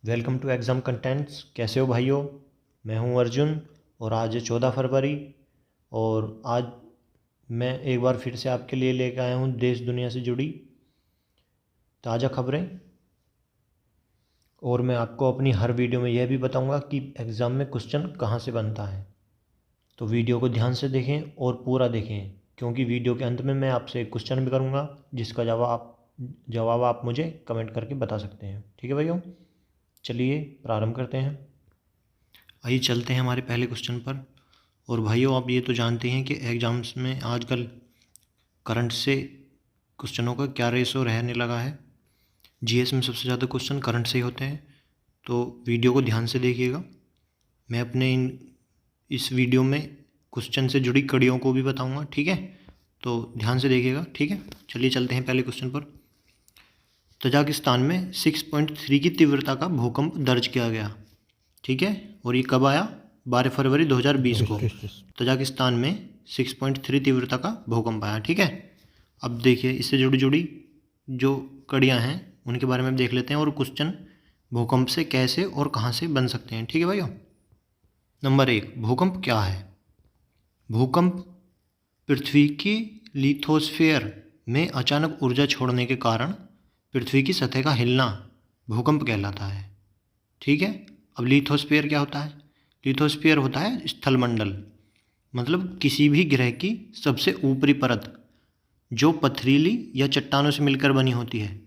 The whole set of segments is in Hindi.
Welcome to exam contents. कैसे हो भाइयों? मैं हूं अर्जुन और आज है 14 फरवरी और आज मैं एक बार फिर से आपके लिए लेकर आया हूं देश दुनिया से जुड़ी ताज़ा खबरें। और मैं आपको अपनी हर वीडियो में यह भी बताऊंगा कि एग्ज़ाम में क्वेश्चन कहां से बनता है। तो वीडियो को ध्यान से देखें और पूरा देखें, क्योंकि वीडियो के अंत में मैं आपसे एक क्वेश्चन भी करूँगा जिसका जवाब आप मुझे कमेंट करके बता सकते हैं। ठीक है भाइयों, चलिए प्रारंभ करते हैं। आइए चलते हैं हमारे पहले क्वेश्चन पर। और भाइयों, आप ये तो जानते हैं कि एग्ज़ाम्स में आजकल करंट से क्वेश्चनों का क्या रेशो रहने लगा है। जीएस में सबसे ज़्यादा क्वेश्चन करंट से ही होते हैं। तो वीडियो को ध्यान से देखिएगा। मैं अपने इस वीडियो में क्वेश्चन से जुड़ी कड़ियों को भी बताऊंगा, ठीक है? तो ध्यान से देखिएगा, ठीक है? चलिए चलते हैं पहले क्वेश्चन पर। तजाकिस्तान में 6.3 की तीव्रता का भूकंप दर्ज किया गया, ठीक है? और ये कब आया? 12 फरवरी 2020 को तजाकिस्तान में 6.3 तीव्रता का भूकंप आया, ठीक है? अब देखिए, इससे जुड़ी जुड़ी जो कड़ियाँ हैं उनके बारे में देख लेते हैं और क्वेश्चन भूकंप से कैसे और कहाँ से बन सकते हैं, ठीक है भाइयों? नंबर 1, भूकंप क्या है? भूकंप पृथ्वी की लिथोस्फीयर में अचानक ऊर्जा छोड़ने के कारण पृथ्वी की सतह का हिलना भूकंप कहलाता है, ठीक है? अब लिथोस्फीयर क्या होता है? लिथोस्फीयर होता है स्थलमंडल, मतलब किसी भी ग्रह की सबसे ऊपरी परत जो पथरीली या चट्टानों से मिलकर बनी होती है,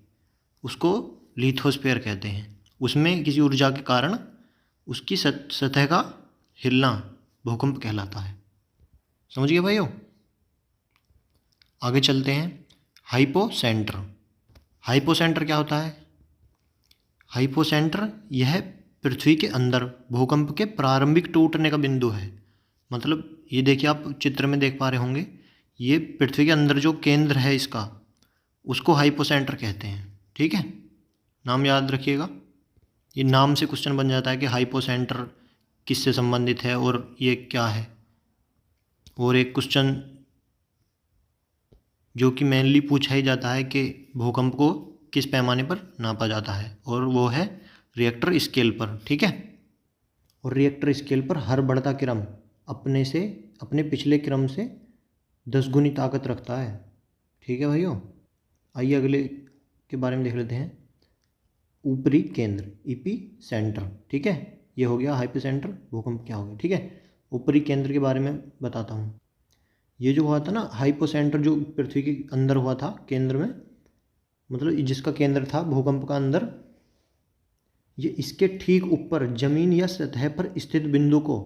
उसको लिथोस्फीयर कहते हैं। उसमें किसी ऊर्जा के कारण उसकी सतह का हिलना भूकंप कहलाता है। समझ गए भाइयों? आगे चलते हैं। हाइपोसेंटर। हाइपोसेंटर क्या होता है? हाइपोसेंटर यह पृथ्वी के अंदर भूकंप के प्रारंभिक टूटने का बिंदु है। मतलब ये देखिए, आप चित्र में देख पा रहे होंगे, ये पृथ्वी के अंदर जो केंद्र है इसका, उसको हाइपोसेंटर कहते हैं, ठीक है? नाम याद रखिएगा। ये नाम से क्वेश्चन बन जाता है कि हाइपोसेंटर किससे संबंधित है और ये क्या है। और एक क्वेश्चन जो कि मेनली पूछा ही जाता है कि भूकंप को किस पैमाने पर नापा जाता है, और वो है रिएक्टर स्केल पर, ठीक है? और रिएक्टर स्केल पर हर बढ़ता क्रम अपने पिछले क्रम से 10 गुनी ताकत रखता है, ठीक है भाइयों? आइए अगले के बारे में देख लेते हैं। ऊपरी केंद्र, ईपी सेंटर, ठीक है? ये हो गया हाइपोसेंटर, भूकंप क्या हो गया, ठीक है? ऊपरी केंद्र के बारे में बताता हूँ। ये जो हुआ था ना हाइपोसेंटर, जो पृथ्वी के अंदर हुआ था केंद्र में, मतलब जिसका केंद्र था भूकंप का अंदर, ये इसके ठीक ऊपर जमीन या सतह पर स्थित बिंदु को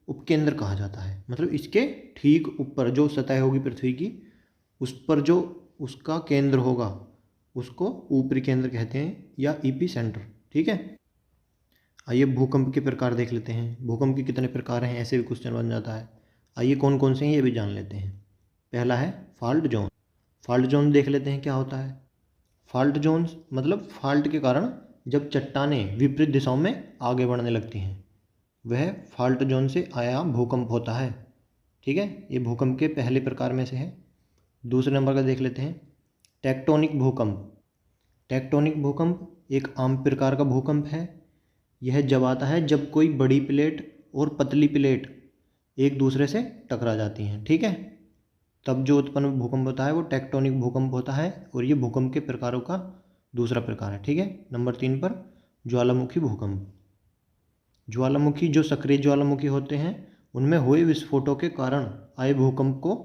उपकेंद्र कहा जाता है। मतलब इसके ठीक ऊपर जो सतह होगी पृथ्वी की, उस पर जो उसका केंद्र होगा उसको ऊपरी केंद्र कहते हैं या ईपी सेंटर, ठीक है? आइए भूकंप के प्रकार देख लेते हैं। भूकंप के कितने प्रकार हैं, ऐसे भी क्वेश्चन बन जाता है। आइए कौन कौन से हैं ये भी जान लेते हैं। पहला है फॉल्ट जोन। फॉल्ट जोन देख लेते हैं क्या होता है। फॉल्ट जोन्स मतलब फॉल्ट के कारण जब चट्टानें विपरीत दिशाओं में आगे बढ़ने लगती हैं, वह फॉल्ट जोन से आया भूकंप होता है, ठीक है? ये भूकंप के पहले प्रकार में से है। दूसरे नंबर का देख लेते हैं टेक्टोनिक भूकंप। टेक्टोनिक भूकंप एक आम प्रकार का भूकंप है। यह जब आता है जब कोई बड़ी प्लेट और पतली प्लेट एक दूसरे से टकरा जाती हैं, ठीक है? तब जो उत्पन्न भूकंप होता है वो टेक्टोनिक भूकंप होता है, और ये भूकंप के प्रकारों का दूसरा प्रकार है, ठीक है? नंबर 3 पर ज्वालामुखी भूकंप। ज्वालामुखी जो सक्रिय ज्वालामुखी होते हैं उनमें हुए विस्फोटों के कारण आए भूकंप को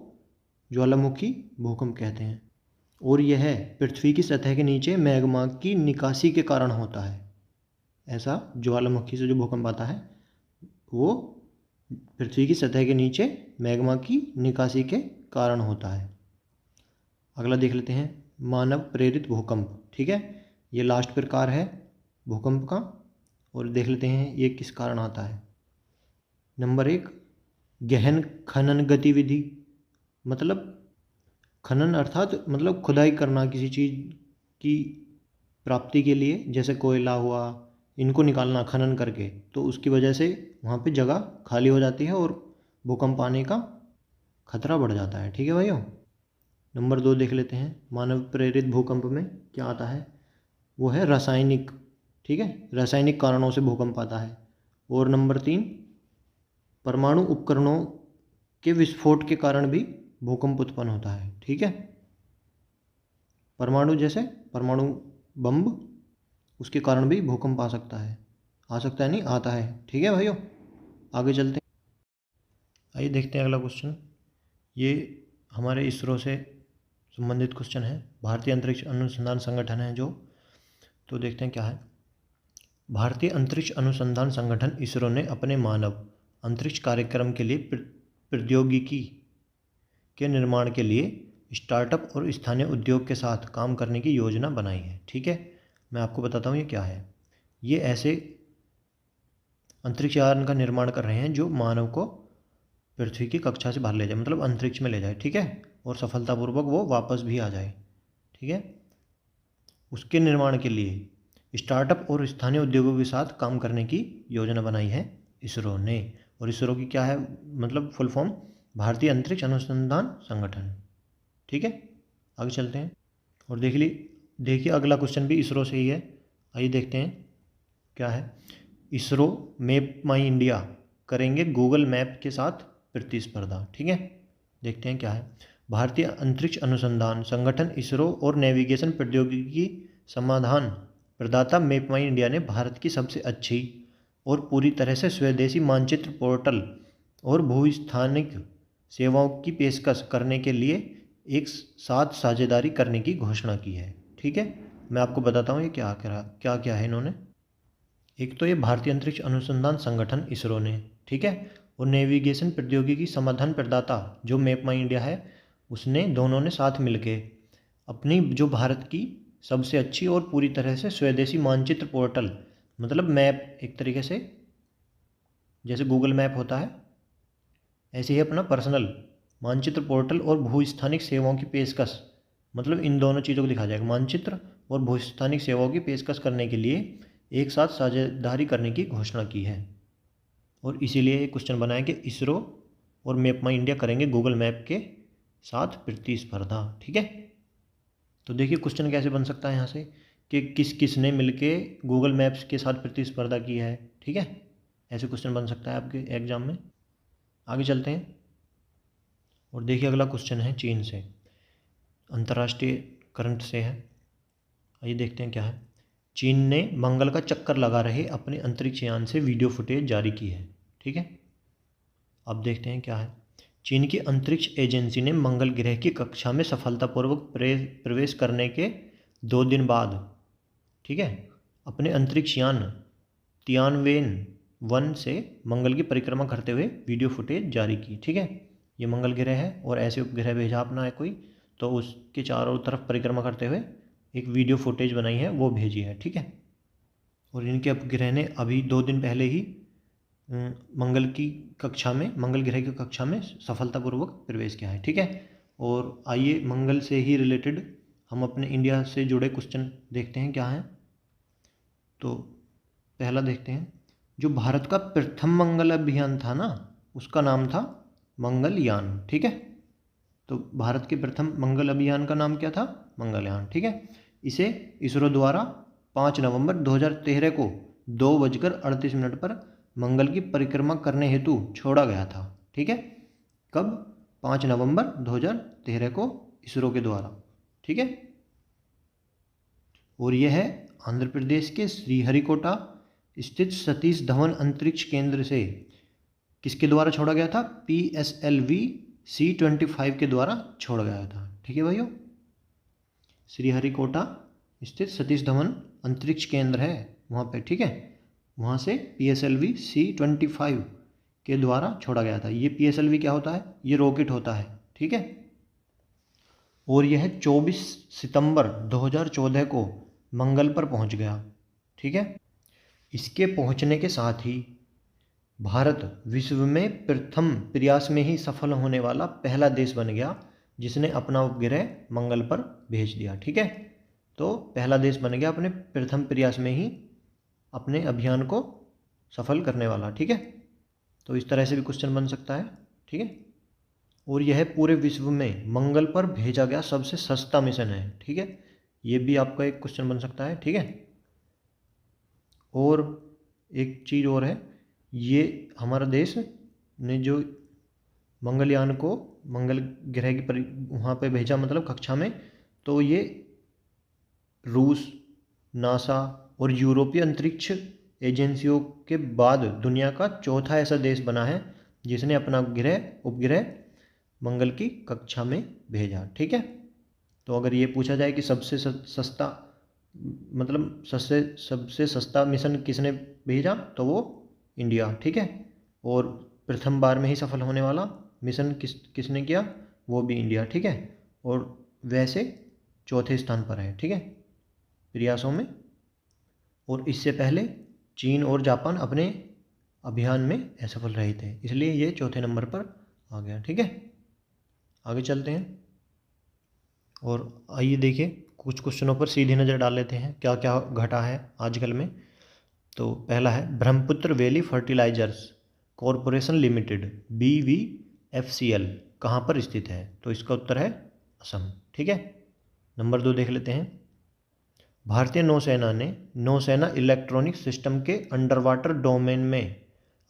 ज्वालामुखी भूकंप कहते हैं, और यह पृथ्वी की सतह के नीचे मैग्मा की निकासी के कारण होता है। ऐसा ज्वालामुखी से जो भूकंप आता है वो पृथ्वी की सतह के नीचे मैग्मा की निकासी के कारण होता है। अगला देख लेते हैं मानव प्रेरित भूकंप, ठीक है? ये लास्ट प्रकार है भूकंप का, और देख लेते हैं ये किस कारण आता है। नंबर 1, गहन खनन गतिविधि। मतलब खनन अर्थात मतलब खुदाई करना किसी चीज़ की प्राप्ति के लिए, जैसे कोयला हुआ, इनको निकालना खनन करके, तो उसकी वजह से वहाँ पे जगह खाली हो जाती है और भूकंप आने का खतरा बढ़ जाता है, ठीक है भाइयों? नंबर 2 देख लेते हैं मानव प्रेरित भूकंप में क्या आता है। वो है रासायनिक, ठीक है, रासायनिक कारणों से भूकंप आता है। और नंबर 3, परमाणु उपकरणों के विस्फोट के कारण भी भूकंप उत्पन्न होता है। ठीक है, परमाणु जैसे परमाणु बम, उसके कारण भी भूकंप आ सकता है। आ सकता है नहीं, आता है। ठीक है भाइयों, आगे चलते हैं। आइए देखते हैं अगला क्वेश्चन। ये हमारे इसरो से संबंधित क्वेश्चन है, भारतीय अंतरिक्ष अनुसंधान संगठन है जो। तो देखते हैं क्या है। भारतीय अंतरिक्ष अनुसंधान संगठन इसरो ने अपने मानव अंतरिक्ष कार्यक्रम के लिए प्रौद्योगिकी के निर्माण के लिए स्टार्टअप और स्थानीय उद्योग के साथ काम करने की योजना बनाई है। ठीक है, मैं आपको बताता हूँ ये क्या है। ये ऐसे अंतरिक्ष यान का निर्माण कर रहे हैं जो मानव को पृथ्वी की कक्षा से बाहर ले जाए, मतलब अंतरिक्ष में ले जाए। ठीक है, और सफलतापूर्वक वो वापस भी आ जाए। ठीक है, उसके निर्माण के लिए स्टार्टअप और स्थानीय उद्योगों के साथ काम करने की योजना बनाई है इसरो ने। और इसरो की क्या है, मतलब फुल फॉर्म भारतीय अंतरिक्ष अनुसंधान संगठन। ठीक है, आगे चलते हैं और देखिए अगला क्वेश्चन भी इसरो से ही है। आइए देखते हैं क्या है। इसरो मैप माई इंडिया करेंगे गूगल मैप के साथ प्रतिस्पर्धा। ठीक है, देखते हैं क्या है। भारतीय अंतरिक्ष अनुसंधान संगठन इसरो और नेविगेशन प्रौद्योगिकी समाधान प्रदाता मैप माई इंडिया ने भारत की सबसे अच्छी और पूरी तरह से स्वदेशी मानचित्र पोर्टल और भूस्थानिक सेवाओं की पेशकश करने के लिए एक साथ साझेदारी करने की घोषणा की है। ठीक है, मैं आपको बताता हूँ ये क्या है इन्होंने। एक तो ये भारतीय अंतरिक्ष अनुसंधान संगठन इसरो ने, ठीक है, और नेविगेशन प्रौद्योगिकी समाधान प्रदाता जो मैप माई इंडिया है उसने, दोनों ने साथ मिलके अपनी जो भारत की सबसे अच्छी और पूरी तरह से स्वदेशी मानचित्र पोर्टल, मतलब मैप, एक तरीके से जैसे गूगल मैप होता है ऐसे ही अपना पर्सनल मानचित्र पोर्टल और भूस्थानिक सेवाओं की पेशकश, मतलब इन दोनों चीज़ों को दिखाया जाएगा, मानचित्र और भूस्थानिक सेवाओं की पेशकश करने के लिए एक साथ साझेदारी करने की घोषणा की है। और इसीलिए ये क्वेश्चन बनाया कि इसरो और मैप माई इंडिया करेंगे गूगल मैप के साथ प्रतिस्पर्धा। ठीक है, तो देखिए क्वेश्चन कैसे बन सकता है यहाँ से कि किस किस ने मिलके गूगल मैप्स के साथ प्रतिस्पर्धा की है। ठीक है, ऐसे क्वेश्चन बन सकता है आपके एग्जाम में। आगे चलते हैं और देखिए अगला क्वेश्चन है चीन से, अंतर्राष्ट्रीय करंट से है। आइए देखते हैं क्या है। चीन ने मंगल का चक्कर लगा रहे अपने अंतरिक्ष यान से वीडियो फुटेज जारी की है। ठीक है, अब देखते हैं क्या है। चीन की अंतरिक्ष एजेंसी ने मंगल ग्रह की कक्षा में सफलतापूर्वक प्रवेश करने के 2 दिन बाद, ठीक है, अपने अंतरिक्ष यान तियानवेन-1 से मंगल की परिक्रमा करते हुए वीडियो फुटेज जारी की। ठीक है, ये मंगल ग्रह है और ऐसे उपग्रह भेजा अपना है कोई, तो उसके चारों तरफ परिक्रमा करते हुए एक वीडियो फुटेज बनाई है, वो भेजी है। ठीक है, और इनके उपग्रह ने अभी 2 दिन पहले ही मंगल ग्रह की कक्षा में सफलतापूर्वक प्रवेश किया है। ठीक है, और आइए मंगल से ही रिलेटेड हम अपने इंडिया से जुड़े क्वेश्चन देखते हैं क्या है। तो पहला देखते हैं, जो भारत का प्रथम मंगल अभियान था ना, उसका नाम था मंगलयान। ठीक है, तो भारत के प्रथम मंगल अभियान का नाम क्या था, मंगलयान। ठीक है, इसे इसरो द्वारा 5 नवंबर 2013 को 2:38 पर मंगल की परिक्रमा करने हेतु छोड़ा गया था। ठीक है, कब, 5 नवंबर 2013 को इसरो के द्वारा। ठीक है, और यह है आंध्र प्रदेश के श्रीहरिकोटा स्थित सतीश धवन अंतरिक्ष केंद्र से किसके द्वारा छोड़ा गया था, PSLV C-25 के द्वारा छोड़ा गया था। ठीक है भाइयों, श्रीहरिकोटा स्थित सतीश धवन अंतरिक्ष केंद्र है वहाँ पे। ठीक है, वहाँ से PSLV C-25 के द्वारा छोड़ा गया था। ये PSLV क्या होता है, ये रॉकेट होता है। ठीक है, और यह 24 सितंबर 2014 को मंगल पर पहुँच गया। ठीक है, इसके पहुँचने के साथ ही भारत विश्व में प्रथम प्रयास में ही सफल होने वाला पहला देश बन गया जिसने अपना उपग्रह मंगल पर भेज दिया। ठीक है, तो पहला देश बन गया अपने प्रथम प्रयास में ही अपने अभियान को सफल करने वाला। ठीक है, तो इस तरह से भी क्वेश्चन बन सकता है। ठीक है, और यह पूरे विश्व में मंगल पर भेजा गया सबसे सस्ता मिशन है। ठीक है, ये भी आपका एक क्वेश्चन बन सकता है। ठीक है, और एक चीज़ और है, ये हमारा देश ने जो मंगलयान को मंगल ग्रह की वहाँ पे भेजा, मतलब कक्षा में, तो ये रूस, नासा और यूरोपीय अंतरिक्ष एजेंसियों के बाद दुनिया का चौथा ऐसा देश बना है जिसने अपना उपग्रह मंगल की कक्षा में भेजा। ठीक है, तो अगर ये पूछा जाए कि सबसे सस्ता, मतलब सबसे सस्ता मिशन किसने भेजा, तो वो इंडिया। ठीक है, और प्रथम बार में ही सफल होने वाला मिशन किसने किया, वो भी इंडिया। ठीक है, और वैसे चौथे स्थान पर है। ठीक है, प्रयासों में। और इससे पहले चीन और जापान अपने अभियान में असफल रहे थे, इसलिए ये चौथे नंबर पर आ गया। ठीक है, आगे चलते हैं और आइए देखिए कुछ क्वेश्चनों पर सीधी नज़र डाल लेते हैं क्या क्या घटा है आजकल में। तो पहला है Brahmaputra valley fertilizers corporation limited BVFCL कहाँ पर स्थित है, तो इसका उत्तर है असम। ठीक है, नंबर 2 देख लेते हैं। भारतीय नौसेना ने नौसेना इलेक्ट्रॉनिक सिस्टम के अंडर वाटर डोमेन में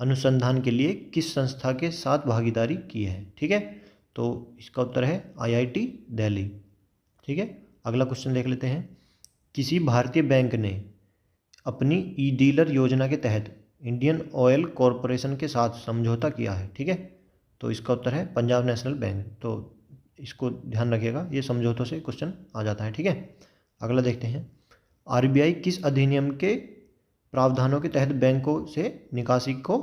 अनुसंधान के लिए किस संस्था के साथ भागीदारी की है। ठीक है, तो इसका उत्तर है IIT दिल्ली। ठीक है, अगला क्वेश्चन देख लेते हैं। किसी भारतीय बैंक ने अपनी ई डीलर योजना के तहत इंडियन ऑयल कॉरपोरेशन के साथ समझौता किया है। ठीक है, तो इसका उत्तर है पंजाब नेशनल बैंक। तो इसको ध्यान रखिएगा, ये समझौतों से क्वेश्चन आ जाता है। ठीक है, अगला देखते हैं। RBI किस अधिनियम के प्रावधानों के तहत बैंकों से निकासी को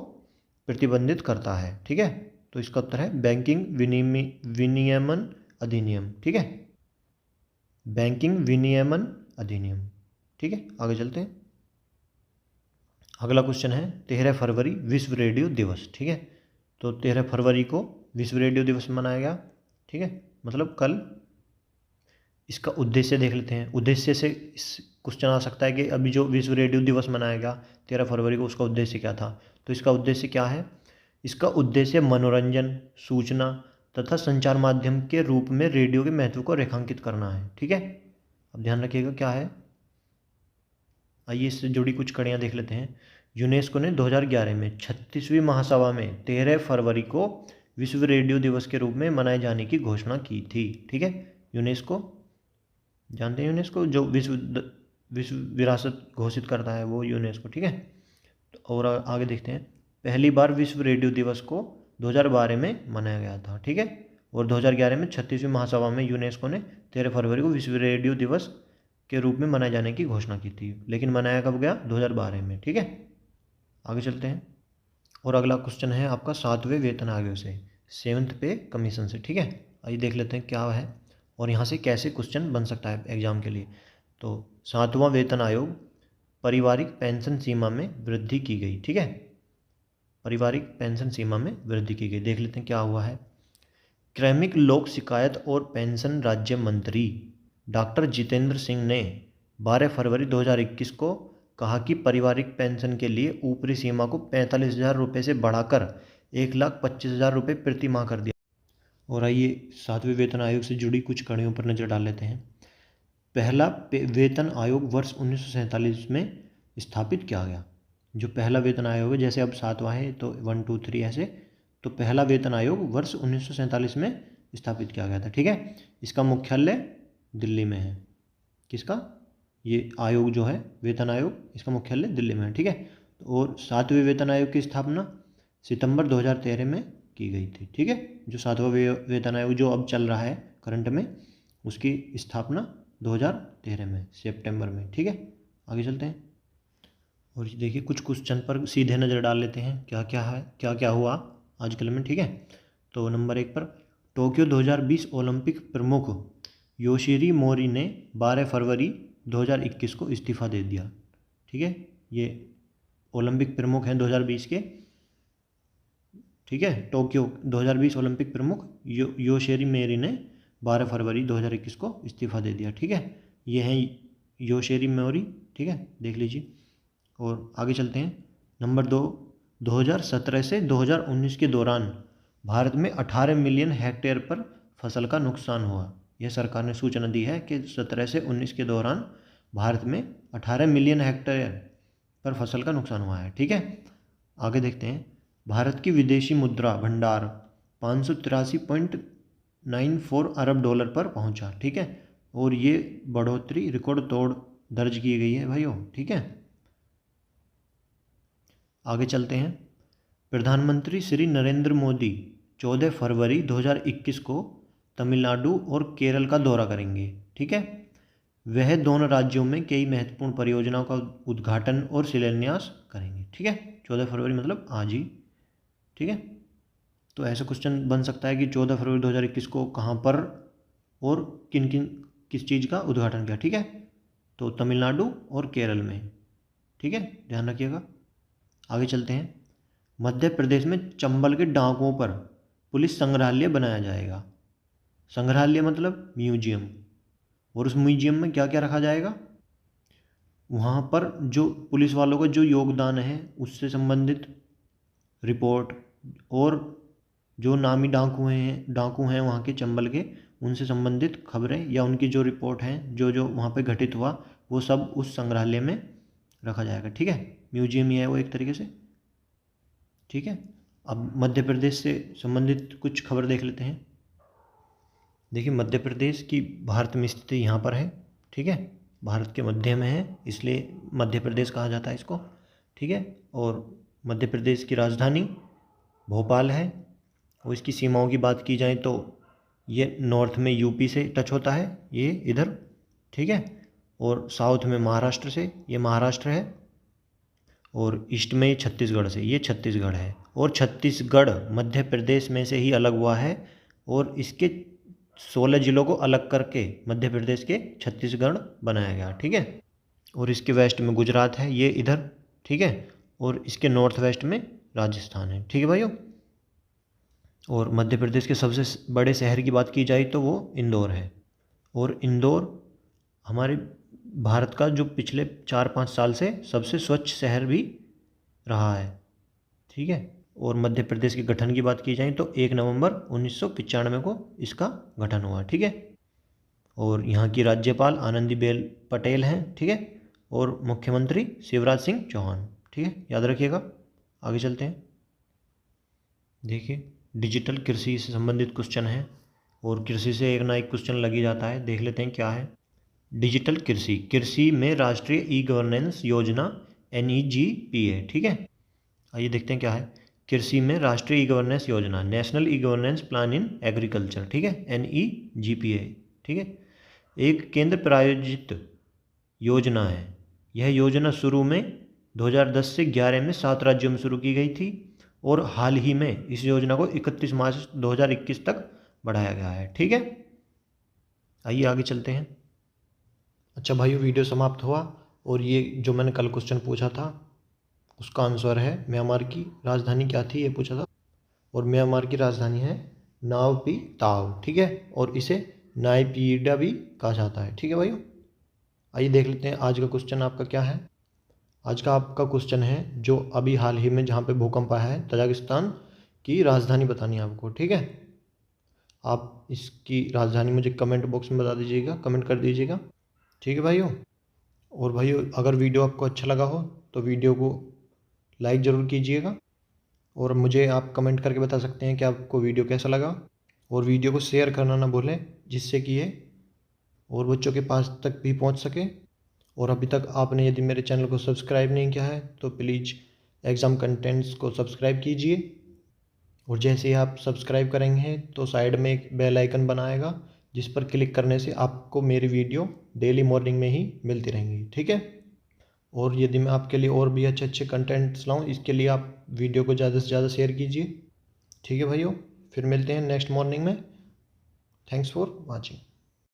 प्रतिबंधित करता है। ठीक है, तो इसका उत्तर है बैंकिंग विनियमन अधिनियम। ठीक है, बैंकिंग विनियमन अधिनियम। ठीक है, आगे चलते हैं। अगला क्वेश्चन है 13 फरवरी विश्व रेडियो दिवस। ठीक है, तो 13 फरवरी को विश्व रेडियो दिवस मनाया गया। ठीक है, मतलब कल। इसका उद्देश्य देख लेते हैं। उद्देश्य से क्वेश्चन आ सकता है कि अभी जो विश्व रेडियो दिवस मनाया गया 13 फरवरी को, उसका उद्देश्य क्या था। तो इसका उद्देश्य क्या है, इसका उद्देश्य मनोरंजन, सूचना तथा संचार माध्यम के रूप में रेडियो के महत्व को रेखांकित करना है। ठीक है, अब ध्यान रखिएगा क्या है। आइए इससे जुड़ी कुछ कड़ियाँ देख लेते हैं। यूनेस्को ने 2011 में 36वीं महासभा में 13 फरवरी को विश्व रेडियो दिवस के रूप में मनाए जाने की घोषणा की थी। ठीक है, यूनेस्को जानते हैं, यूनेस्को जो विश्व विरासत घोषित करता है वो यूनेस्को। ठीक है, तो और आगे देखते हैं। पहली बार विश्व रेडियो दिवस को 2012 में मनाया गया था। ठीक है, और 2011 में 36वीं महासभा में यूनेस्को ने 13 फरवरी को विश्व रेडियो दिवस के रूप में मनाए जाने की घोषणा की थी, लेकिन मनाया कब गया, 2012 में। ठीक है, आगे चलते हैं। और अगला क्वेश्चन है आपका 7वें वेतन आयोग से, 7th पे कमीशन से। ठीक है, आइए देख लेते हैं क्या है और यहाँ से कैसे क्वेश्चन बन सकता है एग्जाम के लिए। तो 7वां वेतन आयोग पारिवारिक पेंशन सीमा में वृद्धि की गई। ठीक है, पारिवारिक पेंशन सीमा में वृद्धि की गई। देख लेते हैं क्या हुआ है। क्रमिक लोक शिकायत और पेंशन राज्य मंत्री डॉक्टर जितेंद्र सिंह ने 12 फरवरी 2021 को कहा कि पारिवारिक पेंशन के लिए ऊपरी सीमा को 45,000 रुपये से बढ़ाकर 1,25,000 रुपये प्रति माह कर दिया। और आइए 7वें वेतन आयोग से जुड़ी कुछ कड़ियों पर नज़र डाल लेते हैं। पहला वेतन आयोग वर्ष 1947 में स्थापित किया गया। जो पहला वेतन आयोग है, जैसे अब 7वां है तो 1 2 3 ऐसे, तो पहला वेतन आयोग वर्ष 1947 में स्थापित किया गया था। ठीक है, इसका मुख्यालय दिल्ली में है। किसका, ये आयोग जो है वेतन आयोग, इसका मुख्यालय दिल्ली में है। ठीक है, और 7वें वेतन आयोग की स्थापना सितंबर 2013 में की गई थी। ठीक है, जो 7वां वेतन आयोग जो अब चल रहा है करंट में, उसकी स्थापना 2013 में सितंबर में। ठीक है, आगे चलते हैं और देखिए कुछ क्वेश्चन पर सीधे नज़र डाल लेते हैं क्या क्या है, क्या क्या हुआ आजकल में। ठीक है, तो नंबर 1 पर टोक्यो 2020 ओलंपिक प्रमुख योशिरी मोरी ने 12 फरवरी 2021 को इस्तीफा दे दिया। ठीक है, ये ओलंपिक प्रमुख हैं 2020 के। ठीक है, टोक्यो 2020 ओलंपिक प्रमुख योशिरी मोरी ने 12 फरवरी 2021 को इस्तीफा दे दिया। ठीक है, ये हैं योशिरी मोरी। ठीक है, देख लीजिए और आगे चलते हैं। नंबर 2, 2017 से 2019 के दौरान भारत में 18 मिलियन हेक्टेयर पर फसल का नुकसान हुआ। यह सरकार ने सूचना दी है कि 17 से 19 के दौरान भारत में 18 मिलियन हेक्टेयर पर फसल का नुकसान हुआ है। ठीक है, आगे देखते हैं। भारत की विदेशी मुद्रा भंडार 583.94 अरब डॉलर पर पहुंचा। ठीक है, और ये बढ़ोतरी रिकॉर्ड तोड़ दर्ज की गई है भाइयों। ठीक है, आगे चलते हैं। प्रधानमंत्री श्री नरेंद्र मोदी 14 फरवरी 2021 को तमिलनाडु और केरल का दौरा करेंगे। ठीक है, वह दोनों राज्यों में कई महत्वपूर्ण परियोजनाओं का उद्घाटन और शिलान्यास करेंगे। ठीक है, 14 फरवरी मतलब आज ही। ठीक है, तो ऐसा क्वेश्चन बन सकता है कि 14 फरवरी 2021 को कहाँ पर और किस चीज़ का उद्घाटन किया। ठीक है, तो तमिलनाडु और केरल में। ठीक है, ध्यान रखिएगा। आगे चलते हैं। मध्य प्रदेश में चंबल के डाकुओं पर पुलिस संग्रहालय बनाया जाएगा। संग्रहालय मतलब म्यूजियम, और उस म्यूजियम में क्या क्या रखा जाएगा? वहाँ पर जो पुलिस वालों का जो योगदान है उससे संबंधित रिपोर्ट, और जो नामी डाकू हैं वहाँ के चंबल के, उनसे संबंधित खबरें या उनकी जो रिपोर्ट हैं, जो जो वहाँ पे घटित हुआ, वो सब उस संग्रहालय में रखा जाएगा। ठीक है, म्यूजियम ही है वो एक तरीके से। ठीक है, अब मध्य प्रदेश से संबंधित कुछ खबर देख लेते हैं। देखिए, मध्य प्रदेश की भारत में स्थिति यहाँ पर है। ठीक है, भारत के मध्य में है, इसलिए मध्य प्रदेश कहा जाता है इसको। ठीक है, और मध्य प्रदेश की राजधानी भोपाल है, और इसकी सीमाओं की बात की जाए तो ये नॉर्थ में यूपी से टच होता है, ये इधर। ठीक है, और साउथ में महाराष्ट्र से, ये महाराष्ट्र है, और ईस्ट में छत्तीसगढ़ से, ये छत्तीसगढ़ है। और छत्तीसगढ़ मध्य प्रदेश में से ही अलग हुआ है, और इसके 16 जिलों को अलग करके मध्य प्रदेश के छत्तीसगढ़ बनाया गया। ठीक है, और इसके वेस्ट में गुजरात है, ये इधर। ठीक है, और इसके नॉर्थ वेस्ट में राजस्थान है। ठीक है भाइयों, और मध्य प्रदेश के सबसे बड़े शहर की बात की जाए तो वो इंदौर है, और इंदौर हमारे भारत का जो पिछले 4-5 साल से सबसे स्वच्छ शहर भी रहा है। ठीक है, और मध्य प्रदेश के गठन की बात की जाए तो 1 नवंबर 1995 को इसका गठन हुआ। ठीक है, और यहाँ की राज्यपाल आनंदीबेन पटेल हैं। ठीक है, और मुख्यमंत्री शिवराज सिंह चौहान। ठीक है, याद रखिएगा। आगे चलते हैं। देखिए, डिजिटल कृषि से संबंधित क्वेश्चन है, और कृषि से एक ना एक क्वेश्चन लग ही जाता है। देख लेते हैं क्या है। डिजिटल कृषि, कृषि में राष्ट्रीय ई गवर्नेंस योजना NEGPA। ठीक है, आइए देखते हैं क्या है। कृषि में राष्ट्रीय ई गवर्नेंस योजना, national e governance plan in agriculture. ठीक है, NEGPA। ठीक है, एक केंद्र प्रायोजित योजना है। यह योजना शुरू में 2010 से 11 में 7 राज्यों में शुरू की गई थी, और हाल ही में इस योजना को 31 मार्च 2021 तक बढ़ाया गया है। ठीक है, आइए आगे चलते हैं। अच्छा भाइयों, वीडियो समाप्त हुआ, और ये जो मैंने कल क्वेश्चन पूछा था उसका आंसर है म्यांमार की राजधानी क्या थी, ये पूछा था, और म्यांमार की राजधानी है नावपी ताव। ठीक है, और इसे नाइपीडा भी कहा जाता है। ठीक है भाइयों, आइए देख लेते हैं आज का क्वेश्चन आपका क्या है। आज का आपका क्वेश्चन है जो अभी हाल ही में जहाँ पे भूकंप आया है, तजाकिस्तान की राजधानी बतानी है आपको। ठीक है, आप इसकी राजधानी मुझे कमेंट बॉक्स में बता दीजिएगा, कमेंट कर दीजिएगा। ठीक है भाइयों, और भाइयों अगर वीडियो आपको अच्छा लगा हो तो वीडियो को लाइक ज़रूर कीजिएगा, और मुझे आप कमेंट करके बता सकते हैं कि आपको वीडियो कैसा लगा, और वीडियो को शेयर करना ना भूलें, जिससे कि ये और बच्चों के पास तक भी पहुंच सके। और अभी तक आपने यदि मेरे चैनल को सब्सक्राइब नहीं किया है तो प्लीज़ एग्ज़ाम कंटेंट्स को सब्सक्राइब कीजिए, और जैसे ही आप सब्सक्राइब करेंगे तो साइड में एक बेल आइकन बनाएगा, जिस पर क्लिक करने से आपको मेरी वीडियो डेली मॉर्निंग में ही मिलती रहेंगी। ठीक है, और यदि मैं आपके लिए और भी अच्छे अच्छे कंटेंट्स लाऊं, इसके लिए आप वीडियो को ज़्यादा से ज़्यादा शेयर कीजिए। ठीक है भाइयों, फिर मिलते हैं नेक्स्ट मॉर्निंग में। Thanks for watching.